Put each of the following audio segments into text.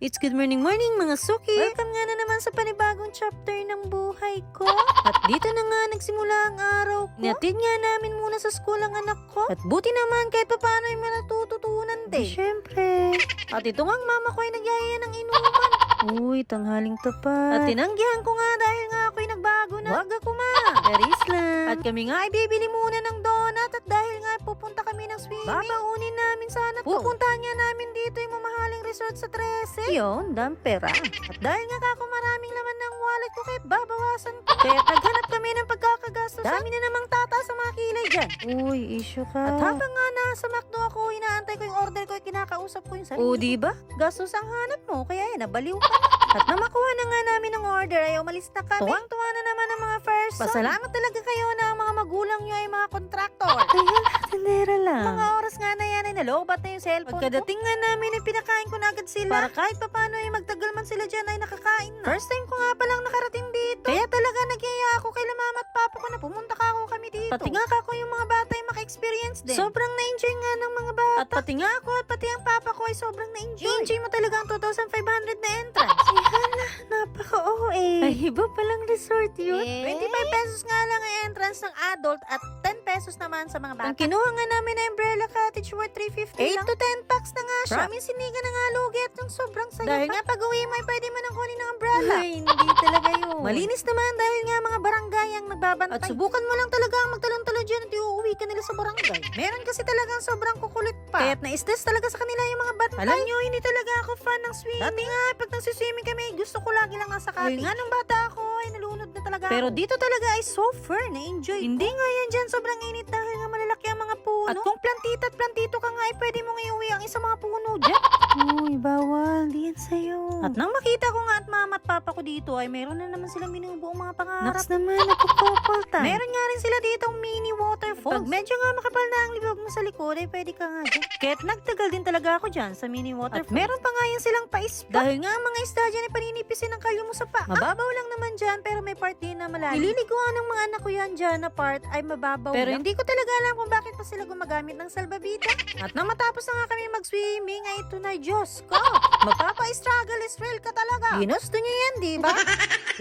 It's good morning mga suki! Welcome nga na naman sa panibagong chapter ng buhay ko. At dito na nga nagsimula ang araw ko. Niatid nga namin muna sa school ang anak ko. At buti naman kahit pa paano ay natututunan din. Siyempre. At ito nga ang mama ko ay nagyaya ng inuman. Uy, tanghaling tapat. At tinanggihan ko nga dahil nga ako'y nagbago na. Wag ako ma. Charis lang. At kami nga ay bibili muna ng donut at dahil nga pupunta kami ng swimming. Babaunin namin sana to. Pupuntahan nga namin dito yung mamahaling resort sa 13. Yun, dam pera. At dahil nga kako maraming laman ng wallet ko kahit babawasan ko. Kaya naghanap kami ng pagkakagastos. Dami na namang tataas ang mga kilay dyan. Uy, issue ka. At habang nga nasa McDo ako, inaantay ko yung order ko, kinakausap ko yung sarili. O, diba? Gastos ang hanap mo, kaya yan, nabaliw ka. At namakuha na nga namin ng order ay umalis na kami. Tuwang-tuwa na naman ang mga first. Pasalamat talaga kayo na ang mga magulang nyo ay mga kontraktor. Ayun, tindera lang. Mga oras nga na yan ay nalobat na yung cellphone. Pagkadating nga namin ay pinakain ko na agad sila. Para kahit papano ay magtagal man sila dyan ay nakakain na. First time ko nga palang nakarating dito. Kaya talaga nagyaya ako kay mama at papa ko na pumunta ka ako kami dito. Pati nga ako yung mga bata ay maka-experience din. Sobrang na-enjoy nga ng mga bata. At pati nga ako at pati ang papa ko ay sobrang na-enjoy. I-enjoy mo talaga ang 2,500 na entrance. Hala, napaka-OA. Ay, iba palang resort yun. 25 pesos nga lang ang entrance ng adult at 10 pesos naman sa mga bata. Ang kinuha nga namin na umbrella cottage worth 350 8 to 10 packs na nga siya. Promise, hindi ka na nga lugi at yung sobrang saya. Dahil nga pag-uwi mo ay pwede mo nang kunin ng umbrella. Ay, hindi talaga yun. Malinis naman dahil nga mga barangay ang nagbabantay. At subukan mo lang talaga ang magtalon-talon dyan at iuwi ka nila sa barangay. Meron kasi talagang sobrang kukulit pa. Kaya't na-stress talaga sa kanila yung mga bantay. Alam nyo, hindi talaga ako fan ng swimming. Dati nga, pag nagsiswimming kami, gusto ko lagi lang nasa cottage. Nga nung bata ako, ay nalunod na talaga. Pero dito talaga ay so fair, na-enjoy. Hindi nga yan dyan, sobrang init dahil nga malalaki ang mga puno. At kung plantita at plantito ka nga, ay pwede mong iuwi ang isang mga puno dyan. Uy, bawal. Di yan sa'yo. At nang makita ko nga at mama at papa ko dito, ay meron na naman silang binubuong mga pangarap. Naks naman, napupopol ta. Meron nga rin sila ditong mini waterfalls. Pag medyo nga makapal na ang libog mo sa likod, ay pwede ka nga dyan. Kaya't nagtagal din talaga ako dyan sa mini waterfalls. At meron pa nga yan silang pa-spa. Dahil nga ang mga isda dyan ay paninipisin ang kalyo mo sa pa. Mababaw lang naman dyan, pero may part din na malalim. Nililiguan ng mga anak ko yan dyan na part ay mababaw pero lang. Hindi ko talaga alam kung bakit pa sila gumagamit ng salbabida. At nang matapos na nga kami mag-swimming, ay ito na, Diyos ko. Magpapa-struggle Israel ka talaga. Ginusto niyo yan, di ba?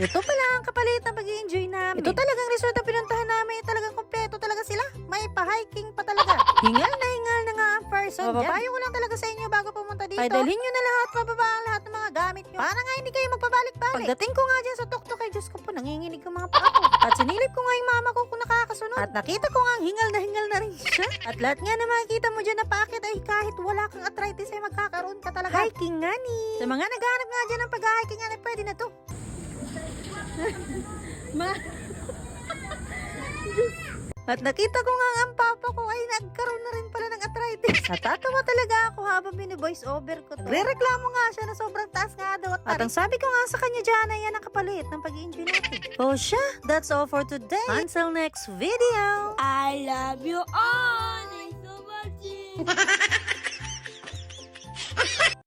Ito pala ang kapalit ng pag-i-enjoy namin. Ito talagang resort na pinuntahan namin. Talagang kompleto talaga sila. May pa-hiking pa talaga. Hingal na nga ang person. Mababayo ko lang talaga sa inyo bago pumunta dito. Ay dalhin nyo na lahat, pababa ang lahat ng mga gamit nyo. Para nga hindi kayo magpabalik-balik. Pagdating ko nga dyan sa tuktok ay Diyos ko po, nanginginig ang mga paa ko. At sinilip ko nga yung mama ko kung nakakasunod. At nakita ko nga hingal na rin siya. At lahat nga na makikita mo dyan na paakit ay kahit wala kang arthritis ay magkakaroon ka talaga. Hiking nga ni. Sa mga naghahanap nga dyan ng pag-hiking nga na pwede na to. At nakita ko nga ang papa ko ay nagkaroon na rin pala ng arthritis. Natatawa talaga ako habang bini-voice over ko to. Nagre-reklamo nga siya na sobrang taas nga daw at ang sabi ko nga sa kanya dyan ay yan ang kapalit ng pag-i-enjoy natin. Oh siya, that's all for today. Until next video. I love you all. Thanks for watching.